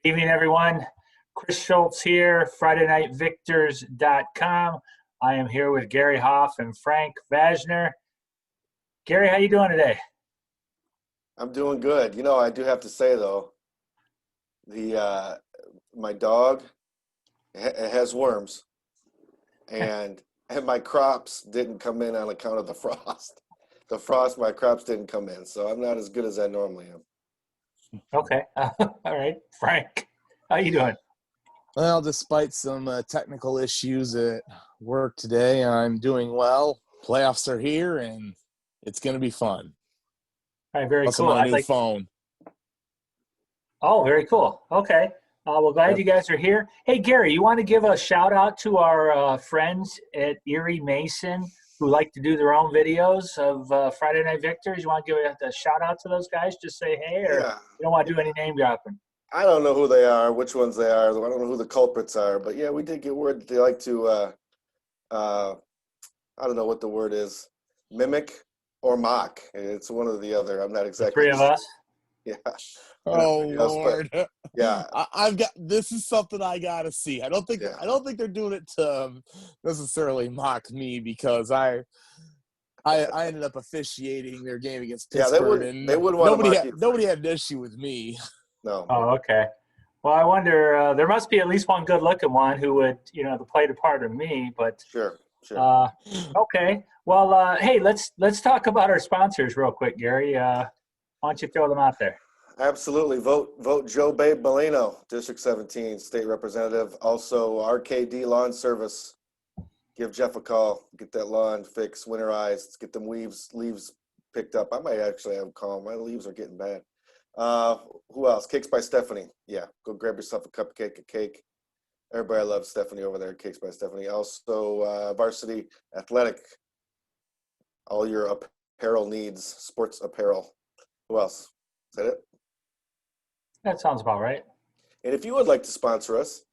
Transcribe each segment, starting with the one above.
Evening, everyone. Chris Schultz here, FridayNightVictors.com. I am here with Gary Hoff and Frank Vajner. Gary, how you doing today? I'm doing good. I do have to say though, the my dog has worms, and my crops didn't come in on account of the frost. The frost, my crops didn't come in, so I'm not as good as I normally am. Okay. All right. Frank, how you doing? Well, despite some technical issues at work today, I'm doing well. Playoffs are here, and it's going to be fun. All right, very Plus, cool. I'm on a new phone. Oh, very cool. Okay. Well, glad you guys are here. Hey, Gary, you want to give a shout out to our friends at Erie Mason who like to do their own videos of Friday Night Victors? You want to give a shout out to those guys? Just say hey, or you don't want to do any name dropping? I don't know who they are, which ones they are. I don't know who the culprits are, but yeah, we did get word that they like to, I don't know what the word is, mimic or mock. It's one or the other. I'm not exactly. The three of us? Yeah. Oh Lord. Yeah. I've got, this is something I got to see. I don't think they're doing it to necessarily mock me, because I ended up officiating their game against Pittsburgh, and they wouldn't want nobody had an issue with me. No. Oh, okay. Well, I wonder, there must be at least one good-looking one who would, play the part of me. But sure. Okay. Well, hey, let's talk about our sponsors real quick, Gary. Why don't you throw them out there? Absolutely. Vote Joe Babe Molino, District 17, State Representative. Also, RKD Lawn Service. Give Jeff a call. Get that lawn fixed, winterized. Get them leaves picked up. I might actually have a call. My leaves are getting bad. Who else? Cakes by Stephanie. Yeah, go grab yourself a cupcake, a cake. Everybody loves Stephanie over there. Cakes by Stephanie. Also, Varsity Athletic. All your apparel needs, sports apparel. Who else? Is that it? That sounds about right. And if you would like to sponsor us,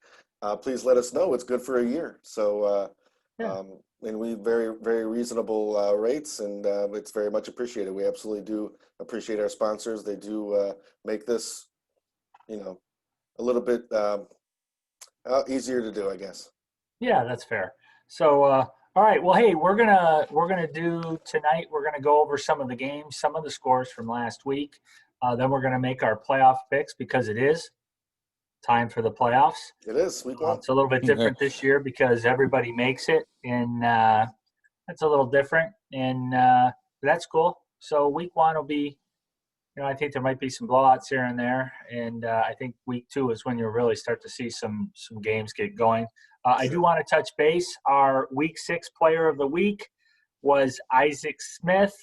please let us know. It's good for a year. So, and we very, very reasonable rates, and it's very much appreciated. We absolutely do appreciate our sponsors. They do make this, a little bit easier to do, I guess. Yeah, that's fair. So, all right. Well, hey, we're gonna do tonight. We're gonna go over some of the games, some of the scores from last week. Then we're gonna make our playoff picks, because it is time for the playoffs. It is week one. It's a little bit different this year because everybody makes it, and that's a little different, and that's cool. So week one will be, I think there might be some blowouts here and there, and I think week two is when you'll really start to see some games get going. I do want to touch base. Our week 6 player of the week was Isaac Smith,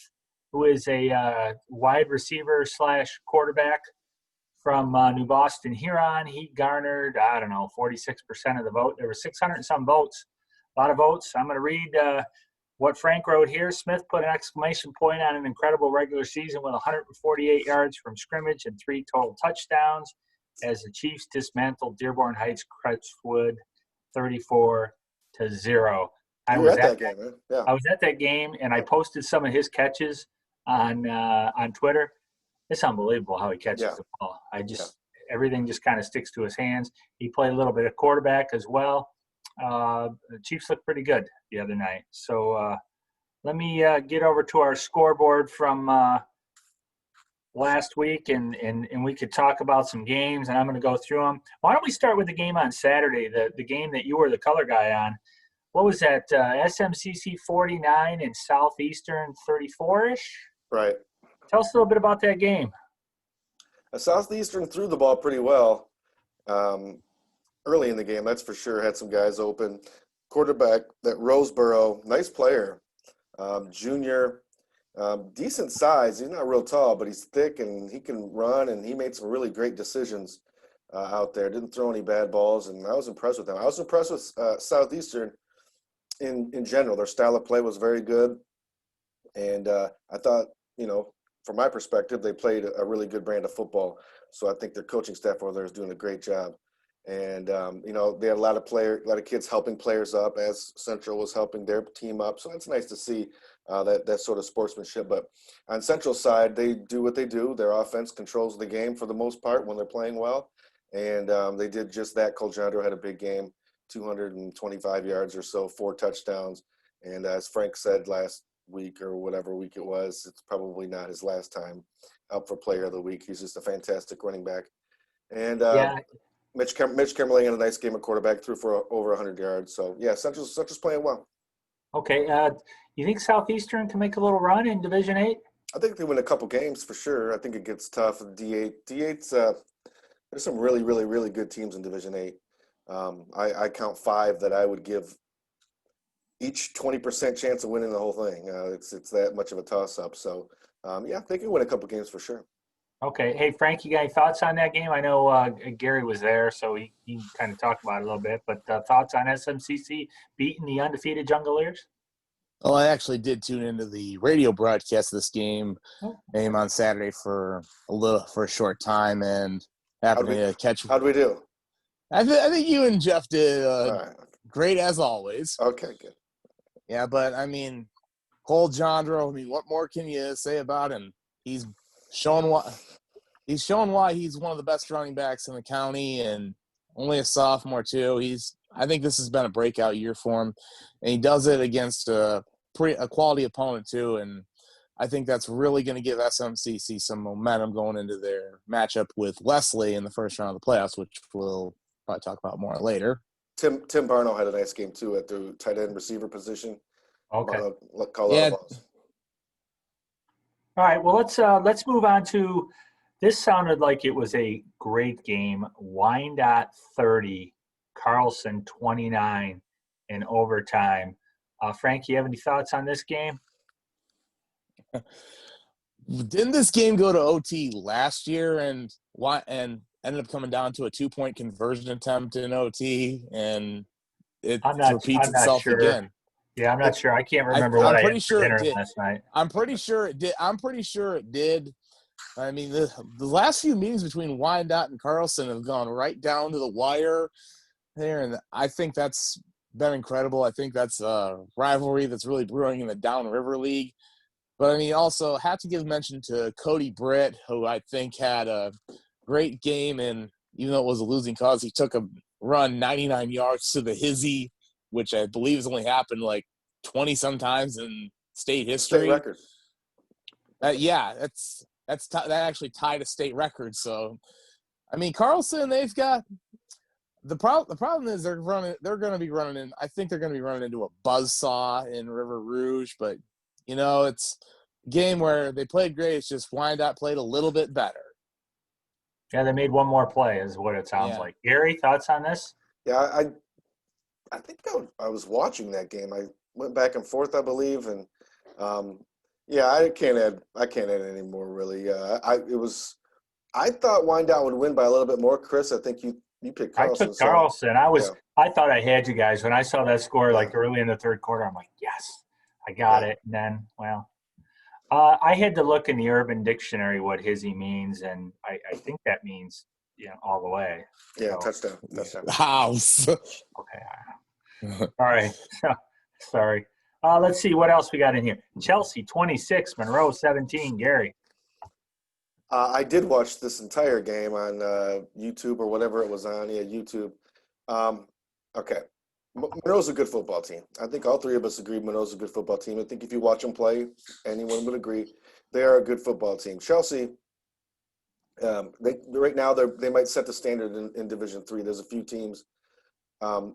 who is a wide receiver / quarterback from New Boston Huron. He garnered, 46% of the vote. There were 600 and some votes, a lot of votes. I'm going to read what Frank wrote here. Smith put an exclamation point on an incredible regular season with 148 yards from scrimmage and 3 total touchdowns as the Chiefs dismantled Dearborn Heights Crestwood 34-0. I was at that game, man. Yeah. I was at that game, and I posted some of his catches on Twitter. It's unbelievable how he catches the ball. Everything just kind of sticks to his hands. He played a little bit of quarterback as well. The Chiefs looked pretty good the other night. So let me get over to our scoreboard from last week, and we could talk about some games, and I'm going to go through them. Why don't we start with the game on Saturday, the game that you were the color guy on? What was that, SMCC 49 and Southeastern 34-ish? Right. Tell us a little bit about that game. Southeastern threw the ball pretty well early in the game, that's for sure. Had some guys open. Quarterback, that Roseboro, nice player, junior, decent size. He's not real tall, but he's thick, and he can run, and he made some really great decisions out there. Didn't throw any bad balls, and I was impressed with him. I was impressed with Southeastern in general. Their style of play was very good, and I thought, from my perspective, they played a really good brand of football. So I think their coaching staff over there is doing a great job. And, they had a lot of kids helping players up as Central was helping their team up. So it's nice to see that sort of sportsmanship. But on Central's side, they do what they do. Their offense controls the game for the most part when they're playing well. and they did just that. Coljandro had a big game, 225 yards or so, 4 touchdowns. And as Frank said last week or whatever week it was, it's probably not his last time up for player of the week. He's just a fantastic running back. And Yeah. Mitch Kimmerling had a nice game at quarterback, threw for over 100 yards. So, yeah, Central's playing well. Okay. You think Southeastern can make a little run in Division 8? I think they win a couple games for sure. I think it gets tough. D8's there's some really, really, really good teams in Division 8. I count 5 that I would give each 20% chance of winning the whole thing. It's that much of a toss-up. So, yeah, they can win a couple games for sure. Okay. Hey, Frank, you got any thoughts on that game? I know Gary was there, so he kind of talked about it a little bit. But thoughts on SMCC beating the undefeated Jungleers? Well, I actually did tune into the radio broadcast of this game on Saturday for a short time, and happened to catch. How'd we do? I think you and Jeff did great as always. Okay, good. Yeah, but I mean, Coljandro. I mean, what more can you say about him? He's shown why he's one of the best running backs in the county, and only a sophomore too. I think this has been a breakout year for him, and he does it against a quality opponent too. And I think that's really going to give SMCC some momentum going into their matchup with Leslie in the first round of the playoffs, which we'll probably talk about more later. Tim Barno had a nice game too at the tight end receiver position. Okay. Yeah. All right. Well, let's move on to. This sounded like it was a great game. Wyandotte 30, Carlson 29 in overtime. Frank, you have any thoughts on this game? Didn't this game go to OT last year and ended up coming down to a 2-point conversion attempt in OT, and it repeats itself again? Yeah, I'm not sure. I can't remember what I had for dinner last night. I'm pretty sure it did. I mean, the last few meetings between Wyandotte and Carlson have gone right down to the wire there, and I think that's been incredible. I think that's a rivalry that's really brewing in the Downriver League. But, I mean, also have to give mention to Cody Britt, who I think had a great game, and even though it was a losing cause, he took a run 99 yards to the hizzy, which I believe has only happened like 20-some times in state history. State record. Yeah, that actually tied a state record. So, I mean, Carlson, they've got the problem is they're going to be running in. I think they're going to be running into a buzzsaw in River Rouge, but you know, it's a game where they played great. It's just Wyandotte played a little bit better. Yeah, they made one more play, is what it sounds like. Gary, thoughts on this? Yeah, I think I was watching that game. I went back and forth, I believe, and yeah, I can't add any more really. I thought Wyandotte would win by a little bit more. Chris, I think you picked Carlson. I took Carlson. I thought I had you guys when I saw that score like early in the third quarter. I'm like, yes, I got it. And then, well, I had to look in the Urban Dictionary what hizzy means, and I think that means all the way. Yeah, so, touchdown. House. Okay. All right. Sorry. Let's see what else we got in here. Chelsea 26, Monroe 17. Gary. I did watch this entire game on YouTube or whatever it was on. Yeah, YouTube. Okay. Monroe's a good football team. I think all three of us agree Monroe's a good football team. I think if you watch them play, anyone would agree they are a good football team. Chelsea, right now they might set the standard in Division III. There's a few teams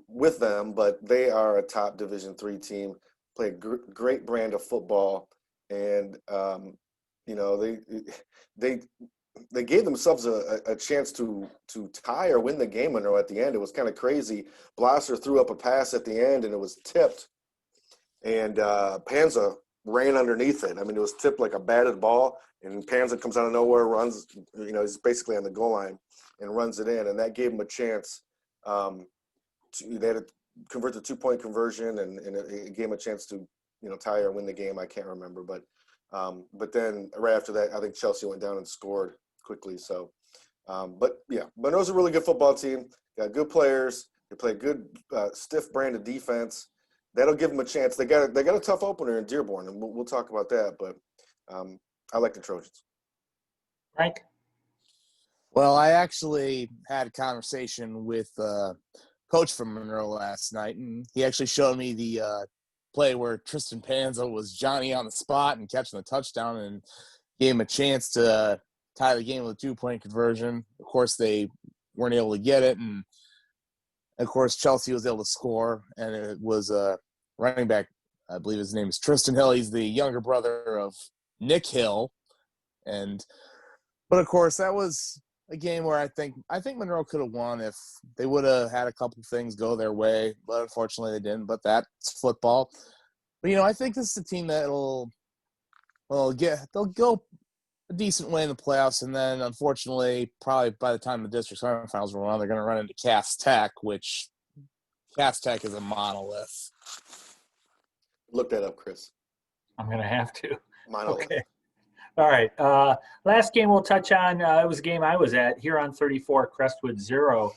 with them, but they are a top Division III team. Play a great brand of football, and they gave themselves a chance to tie or win the game. Monroe at the end, it was kind of crazy. Blosser threw up a pass at the end, and it was tipped, and Panza ran underneath it. I mean, it was tipped like a batted ball, and Panza comes out of nowhere, runs. He's basically on the goal line and runs it in, and that gave him a chance. They had to convert the 2-point conversion, and it gave him a chance to tie or win the game. I can't remember, but then right after that, I think Chelsea went down and scored quickly. So, but yeah, Monroe's a really good football team. Got good players. They play a good stiff brand of defense. That'll give them a chance. They got a tough opener in Dearborn, and we'll talk about that. But I like the Trojans. Frank? Well, I actually had a conversation with coach from Monroe last night, and he actually showed me the play where Tristan Panza was Johnny on the spot and catching the touchdown and gave him a chance to tie the game with a 2-point conversion. Of course, they weren't able to get it, and of course, Chelsea was able to score, and it was a running back. I believe his name is Tristan Hill. He's the younger brother of Nick Hill, but of course, that was a game where I think Monroe could have won if they would have had a couple things go their way, but unfortunately they didn't. But that's football. But I think this is a team that'll they'll go a decent way in the playoffs, and then unfortunately, probably by the time the district semifinals roll around, they're going to run into Cass Tech, which Cass Tech is a monolith. Look that up, Chris. I'm going to have to. Monolith. Okay. All right. Last game we'll touch on, it was a game I was at, Huron 34, Crestwood 0.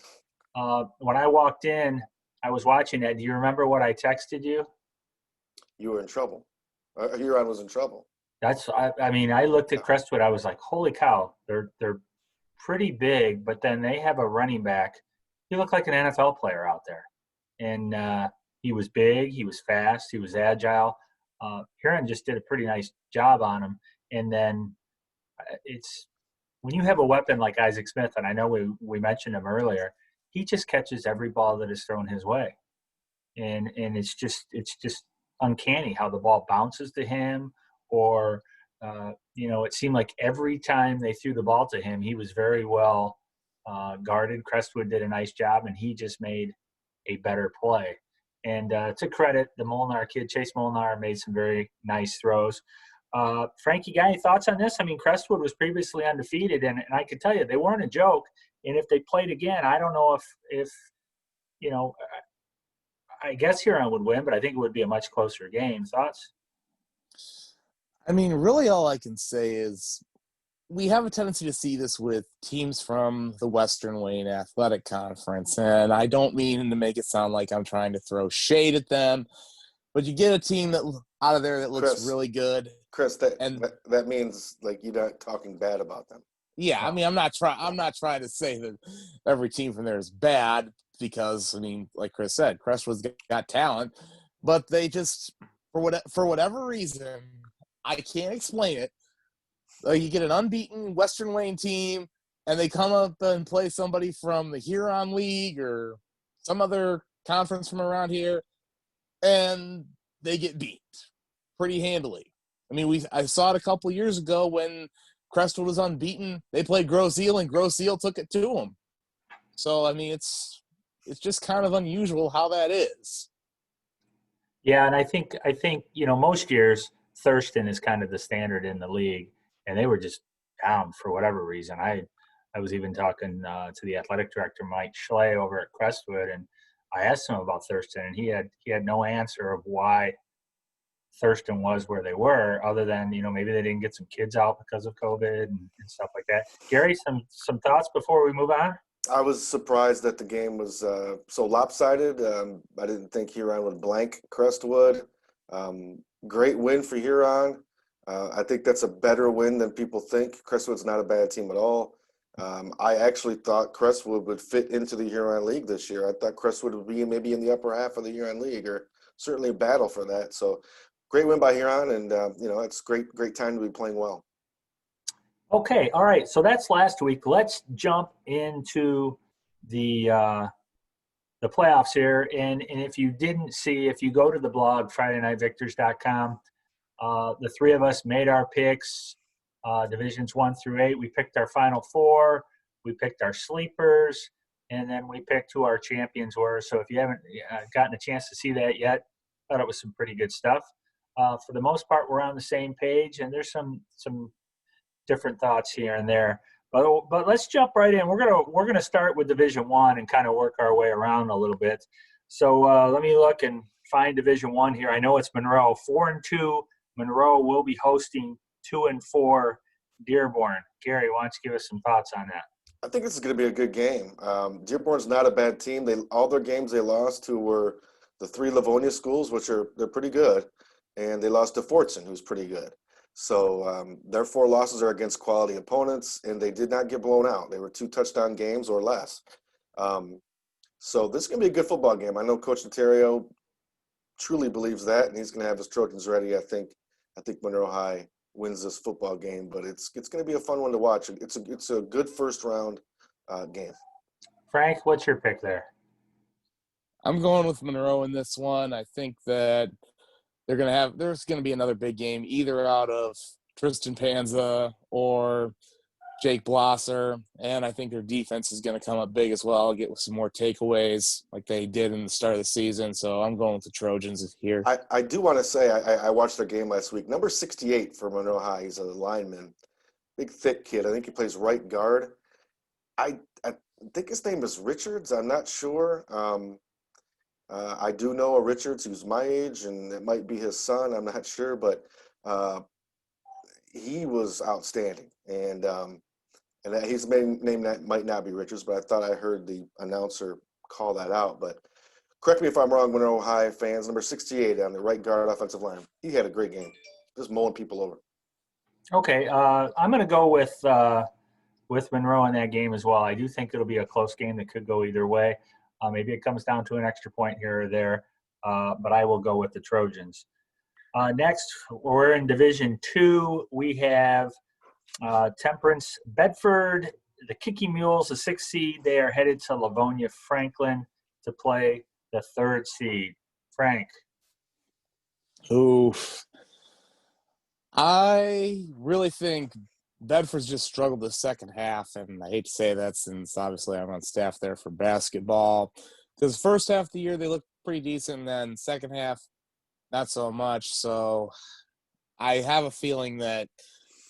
When I walked in, I was watching that. Do you remember what I texted you? You were in trouble. Huron was in trouble. I looked at Crestwood. I was like, holy cow, they're pretty big, but then they have a running back. He looked like an NFL player out there. And he was big, he was fast, he was agile. Huron just did a pretty nice job on him. And then it's when you have a weapon like Isaac Smith, and I know we mentioned him earlier, he just catches every ball that is thrown his way. And it's just uncanny how the ball bounces to him, or it seemed like every time they threw the ball to him, he was very well guarded. Crestwood did a nice job, and he just made a better play. And to credit the Molnar kid, Chase Molnar made some very nice throws. Frankie, got any thoughts on this? I mean, Crestwood was previously undefeated, and I can tell you they weren't a joke. And if they played again, I don't know if I guess Huron would win, but I think it would be a much closer game. Thoughts? I mean, really all I can say is we have a tendency to see this with teams from the Western Wayne Athletic Conference, and I don't mean to make it sound like I'm trying to throw shade at them, but you get a team out of there that looks really good. Chris, that means like you're not talking bad about them. Yeah, I mean, I'm not trying to say that every team from there is bad because, I mean, like Chris said, Crestwood's got talent, but they just for whatever reason, I can't explain it. You get an unbeaten Western Wayne team, and they come up and play somebody from the Huron League or some other conference from around here, and they get beat pretty handily. I mean, I saw it a couple years ago when Crestwood was unbeaten. They played Grosse Ile, and Grosse Ile took it to them. So, I mean, it's just kind of unusual how that is. Yeah, and I think most years Thurston is kind of the standard in the league, and they were just down for whatever reason. I was even talking to the athletic director, Mike Schley, over at Crestwood, and I asked him about Thurston, and he had no answer of why Thurston was where they were, other than maybe they didn't get some kids out because of COVID and stuff like that. Gary, some thoughts before we move on? I was surprised that the game was so lopsided. I didn't think Huron would blank Crestwood. Great win for Huron. I think that's a better win than people think. Crestwood's not a bad team at all. I actually thought Crestwood would fit into the Huron League this year. I thought Crestwood would be maybe in the upper half of the Huron League, or certainly battle for that. So great win by Huron, and it's great time to be playing well. Okay, all right. So that's last week. Let's jump into the playoffs here. And if you didn't see, if you go to the blog, FridayNightVictors.com, the three of us made our picks, divisions 1 through 8. We picked our final four. We picked our sleepers, and then we picked who our champions were. So if you haven't gotten a chance to see that yet, I thought it was some pretty good stuff. For the most part, we're on the same page, and there's some different thoughts here and there. But let's jump right in. We're gonna start with Division 1 and kind of work our way around a little bit. So let me look and find Division 1 here. I know it's Monroe. 4-2. Monroe will be hosting 2-4 Dearborn. Gary, why don't you give us some thoughts on that? I think this is going to be a good game. Dearborn's not a bad team. All their games they lost to were the 3 Livonia schools, which they're pretty good, and they lost to Fortson, who's pretty good. So their 4 losses are against quality opponents, and they did not get blown out. They were 2 touchdown games or less. So this is going to be a good football game. I know Coach Ontario truly believes that, and he's going to have his Trojans ready. I think Monroe High wins this football game, but it's going to be a fun one to watch. It's a good first round game. Frank, what's your pick there? I'm going with Monroe in this one. I think that there's going to be another big game either out of Tristan Panza or Jake Blosser, and I think their defense is going to come up big as well, get with some more takeaways like they did in the start of the season. So I'm going with the Trojans here. I do want to say I watched their game last week. Number 68 for Monroe High, he's a lineman, big thick kid. I think he plays right guard. I think his name is Richards. I'm not sure. I do know a Richards who's my age, and it might be his son. I'm not sure, but he was outstanding. And his name that might not be Richards, but I thought I heard the announcer call that out. But correct me if I'm wrong, Monroe High fans. Number 68 on the right guard offensive line. He had a great game, just mowing people over. Okay, I'm going to go with Monroe in that game as well. I do think it'll be a close game that could go either way. Maybe it comes down to an extra point here or there, but I will go with the Trojans. Next, we're in Division II. We have Temperance Bedford, the Kicking Mules, the 6th seed. They are headed to Livonia Franklin to play the 3rd seed. Frank. Oof. I really think Bedford's just struggled the second half, and I hate to say that since obviously I'm on staff there for basketball. Because first half of the year they looked pretty decent, and then second half not so much. So I have a feeling that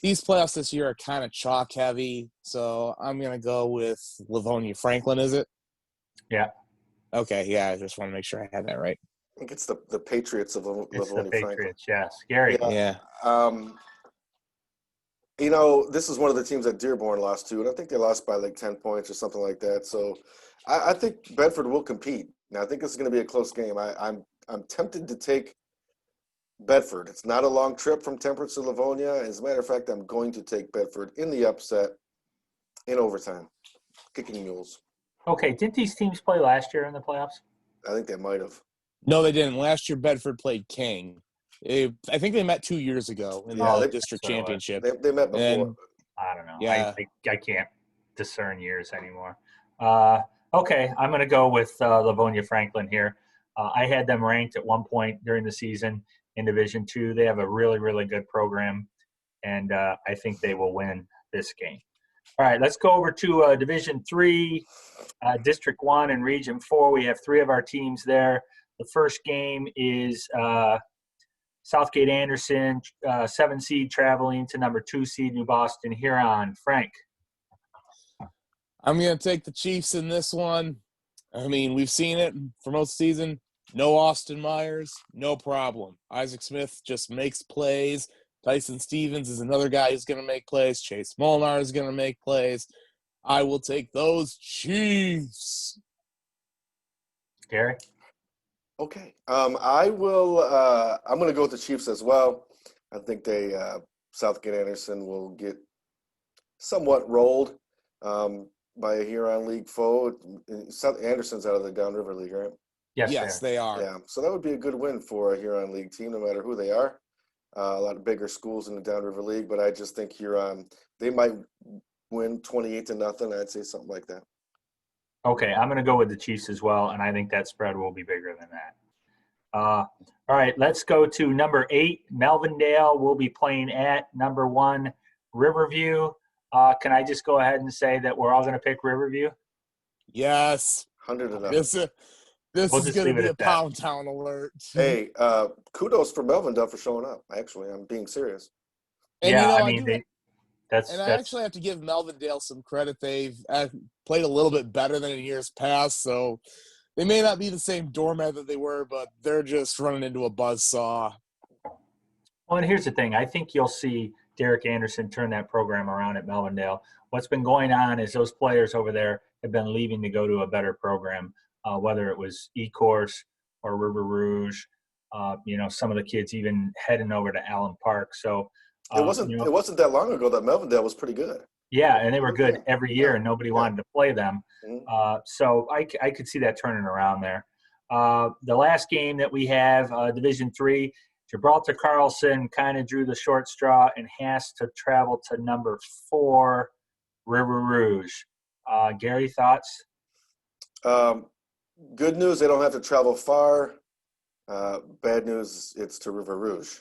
these playoffs this year are kind of chalk heavy. So I'm going to go with Livonia Franklin, is it? Yeah. Okay, yeah, I just want to make sure I had that right. I think it's the Patriots of Livonia It's the Franklin. Patriots, yes. Gary. Yeah. This is one of the teams that Dearborn lost to, and I think they lost by like 10 points or something like that. So I think Bedford will compete. Now I think this is going to be a close game. I'm tempted to take Bedford. It's not a long trip from Temperance to Livonia. As a matter of fact, I'm going to take Bedford in the upset in overtime. Kicking Mules. Okay, didn't these teams play last year in the playoffs? I think they might have. No, they didn't. Last year, Bedford played King. I think they met 2 years ago in the district championship. They met before. And, I don't know. Yeah. I can't discern years anymore. Okay, I'm going to go with Livonia Franklin here. I had them ranked at one point during the season in Division II. They have a really, really good program, and I think they will win this game. All right, let's go over to Division III, District 1 and Region 4. We have 3 of our teams there. The first game is Southgate Anderson, 7 seed, traveling to number 2 seed New Boston Huron. Frank. I'm going to take the Chiefs in this one. I mean, we've seen it for most of the season. No Austin Myers, no problem. Isaac Smith just makes plays. Tyson Stevens is another guy who's going to make plays. Chase Molnar is going to make plays. I will take those Chiefs. Gary? Okay. I will. I'm going to go with the Chiefs as well. I think Southgate Anderson will get somewhat rolled by a Huron League foe. Anderson's out of the Downriver League, right? Yes, they are. Yeah, so that would be a good win for a Huron League team, no matter who they are. A lot of bigger schools in the Downriver League, but I just think Huron, they might win 28-0. I'd say something like that. Okay, I'm going to go with the Chiefs as well, and I think that spread will be bigger than that. All right, let's go to number 8. Melvindale will be playing at number 1, Riverview. Can I just go ahead and say that we're all going to pick Riverview? Yes. 100-0. This We'll is just going to leave it be a at that. Pound Town alert. Hey, kudos for Melvindale for showing up. Actually, I'm being serious. And yeah, I mean, I actually have to give Melvindale some credit. They've played a little bit better than in years past, so they may not be the same doormat that they were, but they're just running into a buzzsaw. Well, and here's the thing. I think you'll see Derek Anderson turn that program around at Melvindale. What's been going on is those players over there have been leaving to go to a better program, whether it was E-Course or River Rouge. Some of the kids even heading over to Allen Park. So It wasn't that long ago that Melvindale was pretty good. Yeah, and they were good every year, and nobody wanted to play them. Mhm. So I could see that turning around there. The last game that we have, Division III, Gibraltar Carlson kind of drew the short straw and has to travel to number 4, River Rouge. Gary, thoughts? Good news, they don't have to travel far. Bad news, it's to River Rouge.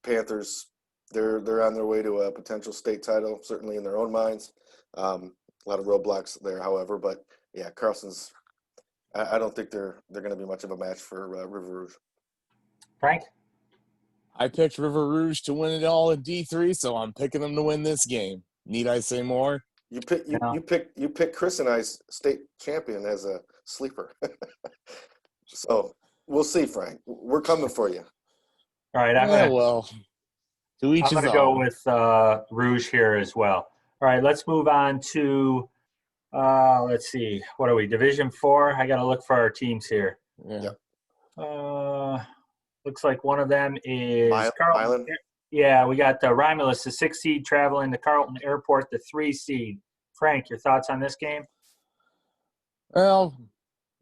Panthers, they're on their way to a potential state title, certainly in their own minds. A lot of roadblocks there, however, but yeah, Carlson's. I don't think they're going to be much of a match for River Rouge. Frank? I picked River Rouge to win it all in D3, so I'm picking them to win this game. Need I say more? You pick Chris and I's state champion as a sleeper. So we'll see, Frank. We're coming for you. All right, I'm going to go with Rouge here as well. All right, let's move on to let's see. What are we? Division 4. I got to look for our teams here. Yeah. Looks like one of them is Carlton. Milan? Yeah, we got Romulus, the 6 seed, traveling to Carlton Airport, the 3 seed. Frank, your thoughts on this game? Well,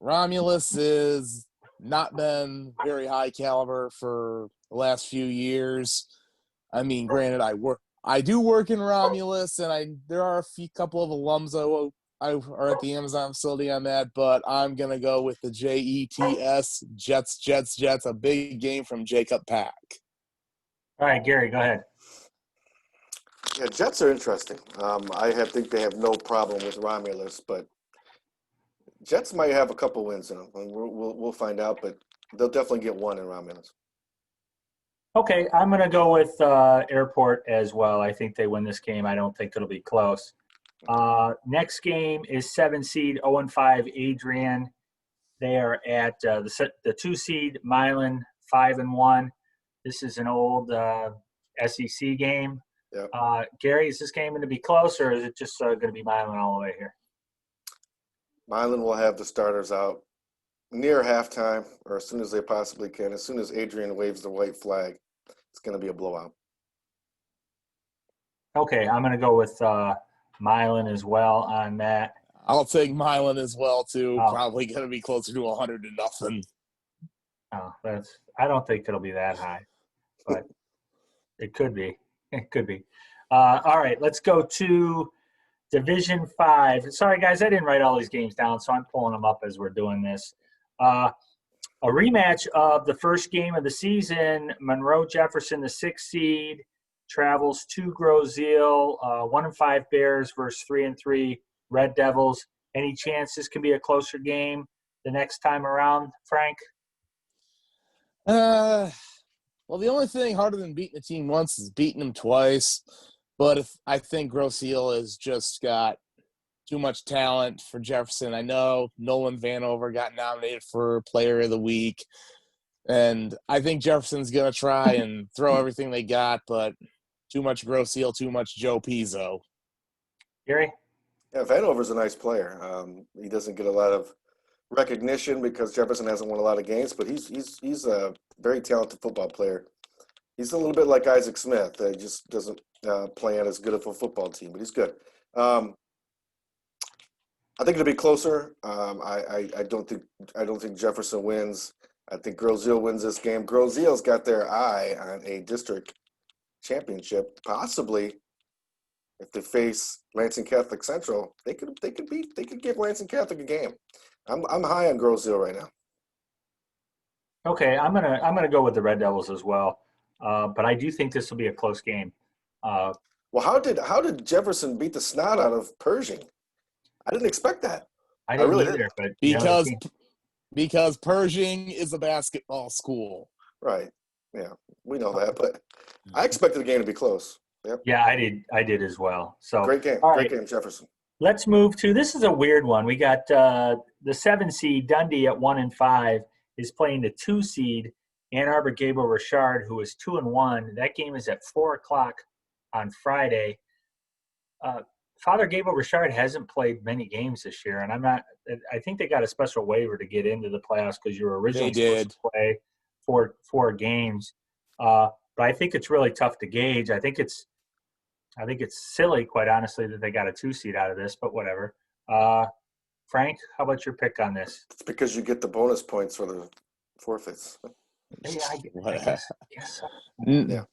Romulus has not been very high caliber for the last few years. I mean, granted, I do work in Romulus, and there are a couple of alums are at the Amazon facility I'm at, but I'm gonna go with the JETS, Jets, a big game from Jacob Pack. All right, Gary, go ahead. Yeah, Jets are interesting. I think they have no problem with Romulus, but Jets might have a couple wins in them. We'll find out, but they'll definitely get one in Romulus. Okay, I'm going to go with Airport as well. I think they win this game. I don't think it'll be close. Next game is 7 seed 0-5 Adrian. They are at the 2 seed Milan 5-1. This is an old SEC game. Yep. Gary, is this game going to be close, or is it just going to be Milan all the way here? Milan will have the starters out near halftime, or as soon as they possibly can. As soon as Adrian waves the white flag, it's going to be a blowout. Okay, I'm going to go with Milan as well on that. I'll take Milan as well too. Oh. Probably going to be closer to 100-0. Oh, I don't think it'll be that high, but it could be. It could be. All right, let's go to Division 5. Sorry, guys, I didn't write all these games down, so I'm pulling them up as we're doing this. A rematch of the first game of the season. Monroe Jefferson, the 6 seed, travels to Groseal. 1-5 Bears versus 3-3 Red Devils. Any chance this can be a closer game the next time around, Frank? Well, the only thing harder than beating a team once is beating them twice. But I think Groseal has just got too much talent for Jefferson. I know Nolan Vanover got nominated for Player of the Week. And I think Jefferson's going to try and throw everything they got, but too much Groseal, too much Joe Pizzo. Gary? Yeah, Vanover's a nice player. He doesn't get a lot of recognition because Jefferson hasn't won a lot of games, but he's a very talented football player. He's a little bit like Isaac Smith. He just doesn't play on as good of a football team, but he's good. I think it'll be closer. I don't think Jefferson wins. I think Groseal wins this game. Groseal's got their eye on a district championship. Possibly, if they face Lansing Catholic Central, they could give Lansing Catholic a game. I'm high on Groseal right now. Okay, I'm gonna go with the Red Devils as well, but I do think this will be a close game. Well, how did Jefferson beat the snot out of Pershing? I didn't expect that. I didn't really either, didn't. but because Pershing is a basketball school. Right. Yeah, we know that, but I expected the game to be close. Yep. Yeah, I did as well. So great game. All Great right. game, Jefferson. Let's move to, this is a weird one. We got the 7 seed Dundee at 1-5 is playing the 2 seed Ann Arbor Gable Richard, who is 2-1. That game is at 4:00 on Friday. Father Gable Richard hasn't played many games this year, and I think they got a special waiver to get into the playoffs because you were originally supposed to play four games. but I think it's really tough to gauge. I think it's silly, quite honestly, that they got a 2 seed out of this, but whatever. Frank, how about your pick on this? It's because you get the bonus points for the forfeits. Yeah, I guess so. Yeah.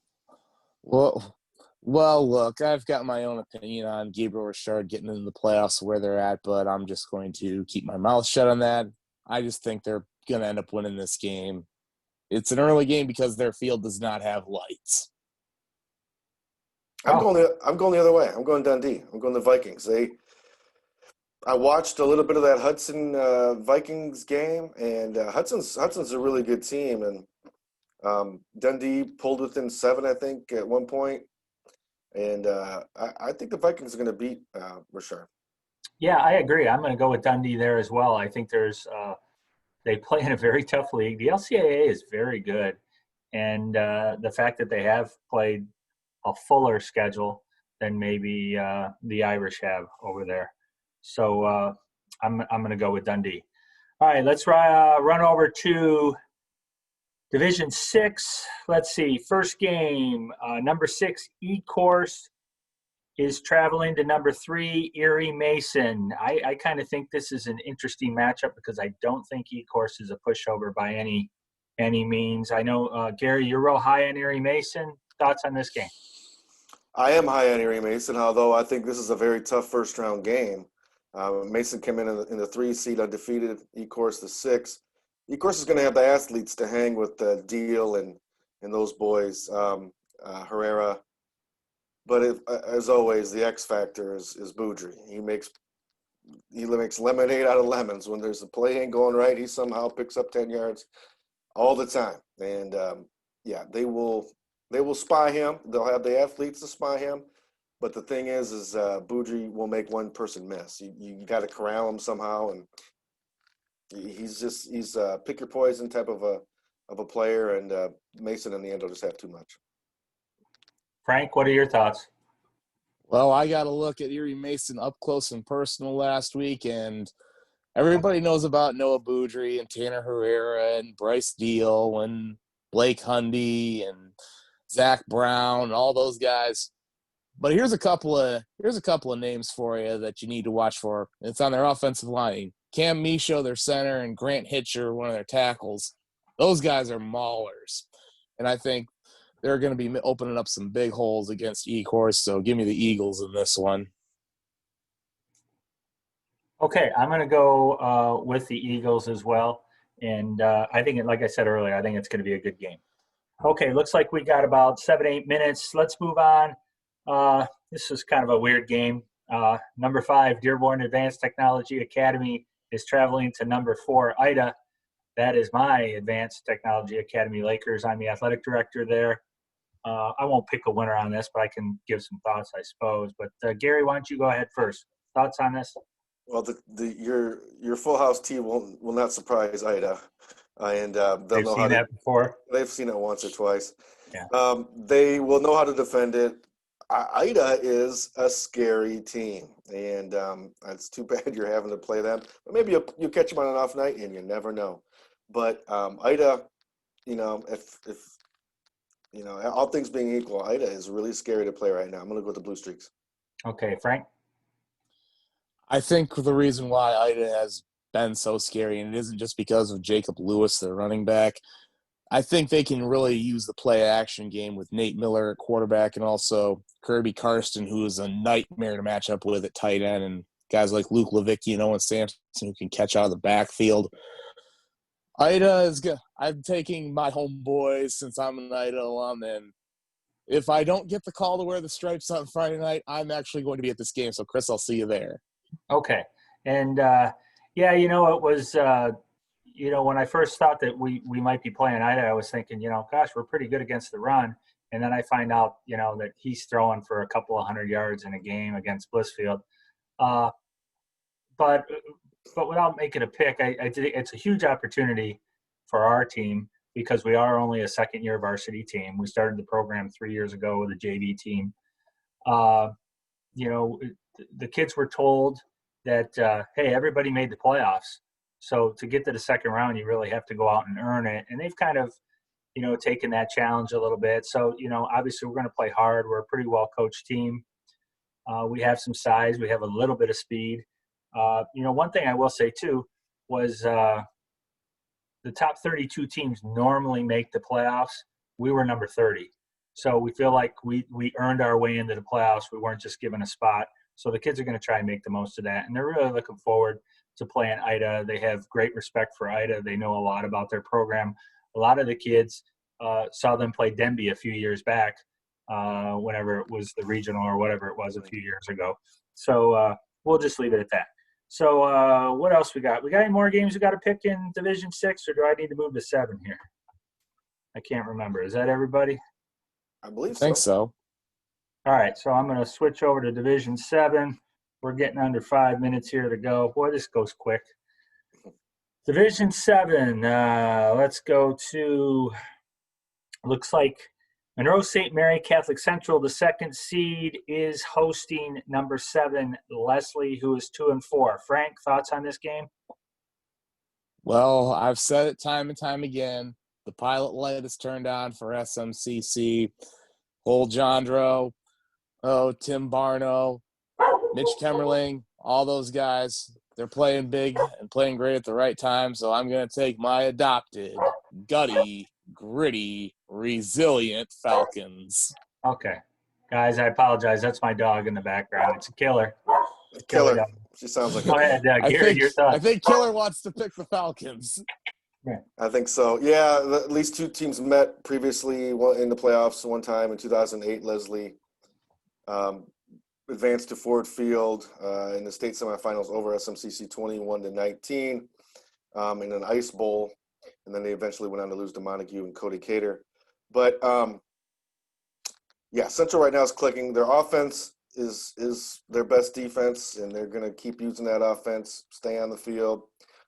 Well, look, I've got my own opinion on Gabriel Richard getting into the playoffs where they're at, but I'm just going to keep my mouth shut on that. I just think they're going to end up winning this game. It's an early game because their field does not have lights. I'm going the other way. I'm going Dundee. I'm going the Vikings. I watched a little bit of that Hudson Vikings game, and Hudson's a really good team, and Dundee pulled within 7, I think, at one point, and I think the Vikings are going to beat Richard. Yeah, I agree. I'm going to go with Dundee there as well. I think they play in a very tough league. The LCAA is very good, and the fact that they have played a fuller schedule than maybe the Irish have over there. So I'm going to go with Dundee. All right, let's run over to Division 6. Let's see. First game, number 6, E-Course is traveling to number 3, Erie Mason. I kind of think this is an interesting matchup because I don't think E-Course is a pushover by any means. I know, Gary, you're real high on Erie Mason. Thoughts on this game? I am high on Erie Mason, although I think this is a very tough first-round game. Mason came in the 3 seed undefeated, E-Course the 6. E-Course is going to have the athletes to hang with Deal and those boys, Herrera. But as always, the X factor is Boudry. He makes lemonade out of lemons. When there's a play ain't going right, he somehow picks up 10 yards all the time. And yeah, they will spy him. They'll have the athletes to spy him. But the thing is Boudry will make one person miss. You got to corral him somehow, and he's pick your poison type of a player. And Mason in the end will just have too much. Frank, what are your thoughts? Well, I got to look at Erie Mason up close and personal last week, and everybody knows about Noah Boudry and Tanner Herrera and Bryce Deal and Blake Hundy and Zach Brown and all those guys. But here's a couple of names for you that you need to watch for. It's on their offensive line. Cam Michaud, their center, and Grant Hitcher, one of their tackles. Those guys are maulers. And I think they're going to be opening up some big holes against E-Course, so give me the Eagles in this one. Okay, I'm going to go with the Eagles as well. And I think, like I said earlier, I think it's going to be a good game. Okay, looks like we got about 7-8 minutes. Let's move on. This is kind of a weird game. Number 5, Dearborn Advanced Technology Academy is traveling to number 4, Ida. That is my Advanced Technology Academy Lakers. I'm the athletic director there. I won't pick a winner on this, but I can give some thoughts, I suppose. But Gary, why don't you go ahead first? Thoughts on this? Well, your Full House team will not surprise Ida, and they'll know how to. That before. They've seen it once or twice. Yeah. They will know how to defend it. Ida is a scary team, and it's too bad you're having to play them. But maybe you catch them on an off night, and you never know. But Ida, if all things being equal, Ida is really scary to play right now. I'm going to go with the Blue Streaks. Okay, Frank? I think the reason why Ida has been so scary, and it isn't just because of Jacob Lewis, their running back. I think they can really use the play-action game with Nate Miller at quarterback and also Kirby Karsten, who is a nightmare to match up with at tight end, and guys like Luke Levicki and Owen Sampson who can catch out of the backfield. Ida is good. I'm taking my homeboys since I'm an Ida alum, and if I don't get the call to wear the stripes on Friday night, I'm actually going to be at this game. So, Chris, I'll see you there. Okay. And, yeah, it was when I first thought that we might be playing Ida, I was thinking, gosh, we're pretty good against the run. And then I find out, that he's throwing for a couple of 100 yards in a game against Blissfield. But without making a pick, I think it's a huge opportunity for our team because we are only a second-year varsity team. We started the program 3 years ago with a JV team. The kids were told that, hey, everybody made the playoffs. So to get to the second round, you really have to go out and earn it. And they've kind of, taking that challenge a little bit. So, obviously we're going to play hard. We're a pretty well-coached team. We have some size. We have a little bit of speed. One thing I will say, too, was the top 32 teams normally make the playoffs. We were number 30. So we feel like we earned our way into the playoffs. We weren't just given a spot. So the kids are going to try and make the most of that. And they're really looking forward to playing Ida. They have great respect for Ida. They know a lot about their program. A lot of the kids saw them play Denby a few years back, whenever it was the regional or whatever it was a few years ago. So we'll just leave it at that. So what else we got? We got any more games we got to pick in Division 6, or do I need to move to 7 here? I can't remember. Is that everybody? I believe I think so. All right, so I'm going to switch over to Division 7. We're getting under 5 minutes here to go. Boy, this goes quick. Division 7, let's go to, looks like Monroe St. Mary Catholic Central, the second seed, is hosting number 7, Leslie, who is 2-4. Frank, thoughts on this game? Well, I've said it time and time again. The pilot light is turned on for SMCC. Old Jandro, Tim Barno, Mitch Kemmerling, all those guys, they're playing big and playing great at the right time. So I'm going to take my adopted, gutty, gritty, resilient Falcons. Okay. Guys, I apologize. That's my dog in the background. It's a killer. Killer. Dog. She sounds like Go ahead, Gary, your thoughts. I think Killer wants to pick the Falcons. I think so. Yeah, at least 2 teams met previously in the playoffs one time in 2008. Leslie advanced to Ford Field in the state semifinals over SMCC 21-19 in an ice bowl, and then they eventually went on to lose to Montague and Cody Cater. But Central right now is clicking. Their offense is their best defense, and they're going to keep using that offense, stay on the field,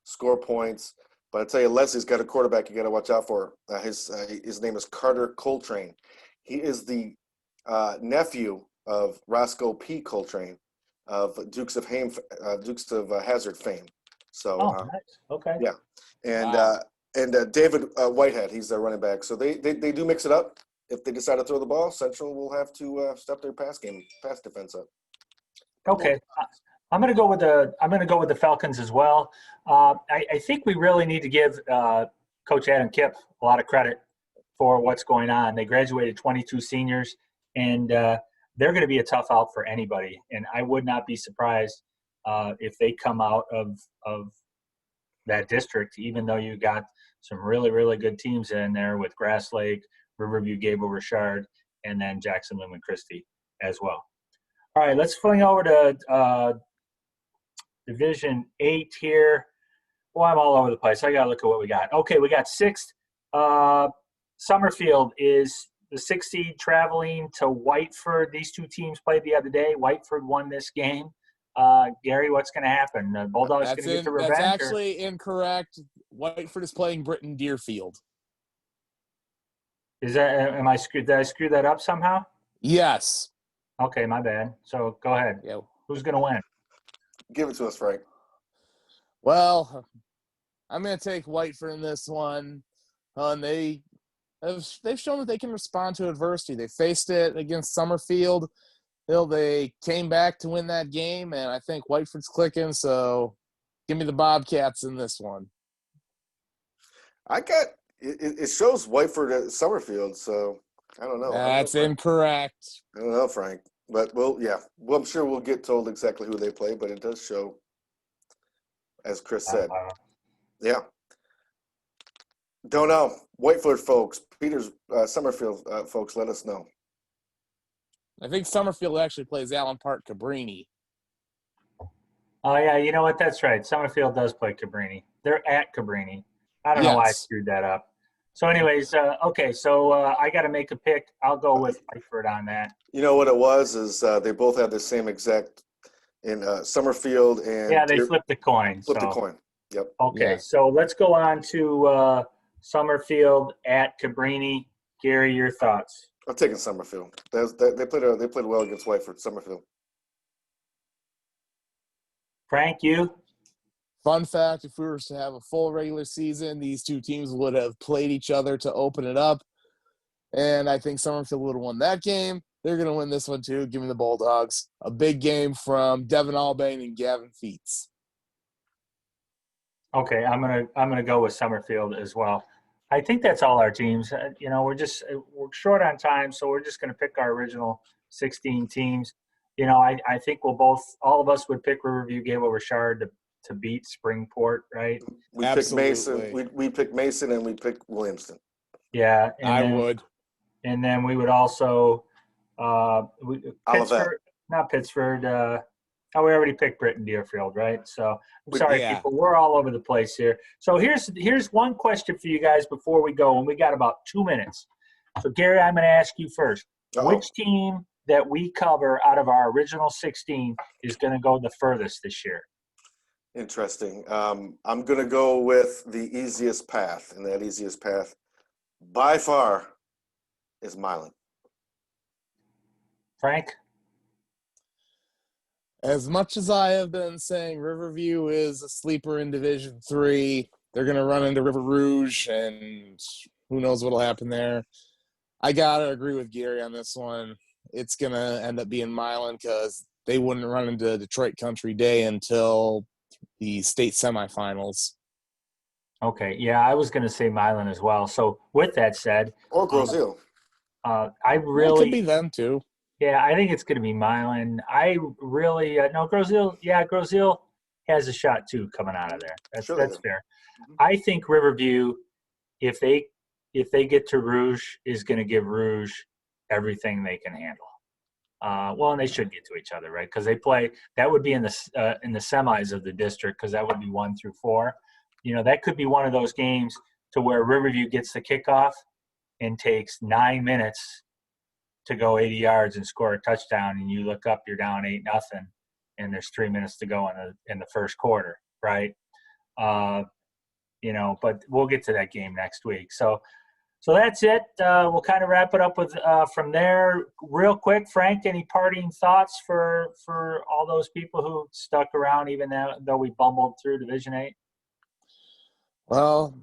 score points. But I tell you, Leslie's got a quarterback you got to watch out for. His name is Carter Coltrane. He is the nephew of Roscoe P. Coltrane of Dukes of Hazzard fame. So, nice. Okay. Yeah, and Wow. David Whitehead, he's their running back. So they do mix it up. If they decide to throw the ball, Central will have to step their pass defense up. Okay. I'm going to go with the Falcons as well. I think we really need to give Coach Adam Kipp a lot of credit for what's going on. They graduated 22 seniors, and they're going to be a tough out for anybody. And I would not be surprised if they come out of that district, even though you got some really, really good teams in there with Grass Lake, Riverview, Gable, Richard, and then Jackson, Lumen Christi as well. All right, let's fling over to Division 8 here. Well, I'm all over the place. I got to look at what we got. Okay, we got 6th. Summerfield is the 6th seed traveling to Whiteford. These 2 teams played the other day. Whiteford won this game. Gary, what's going to happen? The Bulldogs going to get the revenge? That's actually incorrect. Whiteford is playing Britton Deerfield. Is that? Did I screw that up somehow? Yes. Okay, my bad. So go ahead. Yeah. Who's going to win? Give it to us, Frank. Well, I'm going to take Whiteford in this one. They've shown that they can respond to adversity. They faced it against Summerfield. They came back to win that game, and I think Whiteford's clicking. So, give me the Bobcats in this one. It shows Whiteford at Summerfield, so I don't know. That's incorrect. I don't know, Frank. But I'm sure we'll get told exactly who they play, but it does show, as Chris said. Yeah. Don't know. Whiteford folks, Summerfield folks, let us know. I think Summerfield actually plays Allen Park Cabrini. Oh, yeah, you know what? That's right. Summerfield does play Cabrini. They're at Cabrini. I don't know why I screwed that up. So anyways, okay, so I got to make a pick. I'll go with Whiteford on that. You know what it was is they both had the same exact in Summerfield and yeah, they flipped the coin. The coin. Yep. Okay, so let's go on to Summerfield at Cabrini. Gary, your thoughts? I'm taking Summerfield. They played well against Whiteford. Summerfield. Frank, you? Fun fact, if we were to have a full regular season, these two teams would have played each other to open it up. And I think Summerfield would have won that game. They're going to win this one too. Give me the Bulldogs. A big game from Devin Albane and Gavin Feets. Okay, I'm gonna go with Summerfield as well. I think that's all our teams. We're short on time, so we're just gonna pick our original 16 teams. I think all of us would pick Riverview Gateway Richard to beat Springport, right? We pick Mason. We pick Mason and we pick Williamston. Yeah, would. And then we would also Olivet. Not Pittsford. We already picked Britton Deerfield, right? So I'm sorry, people. We're all over the place here. So here's one question for you guys before we go, and we got about 2 minutes. So Gary, I'm going to ask you first. Which team that we cover out of our original 16 is going to go the furthest this year? Interesting. I'm going to go with the easiest path, and that easiest path by far is Milan. Frank? As much as I have been saying Riverview is a sleeper in Division III, they're going to run into River Rouge, and who knows what will happen there. I got to agree with Gary on this one. It's going to end up being Milan because they wouldn't run into Detroit Country Day until the state semifinals. Okay, yeah, I was going to say Milan as well. So with that said, or Grosjean. It could be them too. Yeah, I think it's going to be Milan. I really no Grosjean. Yeah, Grosjean has a shot too coming out of there. That's fair. Mm-hmm. I think Riverview, if they get to Rouge, is going to give Rouge everything they can handle. And they should get to each other, right? Because they play. That would be in the semis of the district, because that would be 1 through 4. That could be one of those games to where Riverview gets the kickoff and takes 9 minutes to go 80 yards and score a touchdown, and you look up, you're down 8-0, and there's 3 minutes to go in the first quarter, right? But we'll get to that game next week. So that's it. We'll kind of wrap it up with from there. Real quick, Frank, any parting thoughts for all those people who stuck around even though we bumbled through Division 8? Well,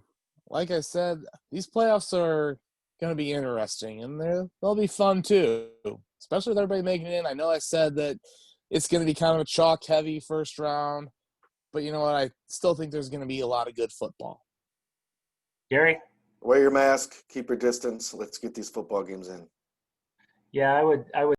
like I said, these playoffs are going to be interesting, and they'll be fun too, especially with everybody making it in. I know I said that it's going to be kind of a chalk-heavy first round, but you know what? I still think there's going to be a lot of good football. Gary? Wear your mask, keep your distance. Let's get these football games in. Yeah, I would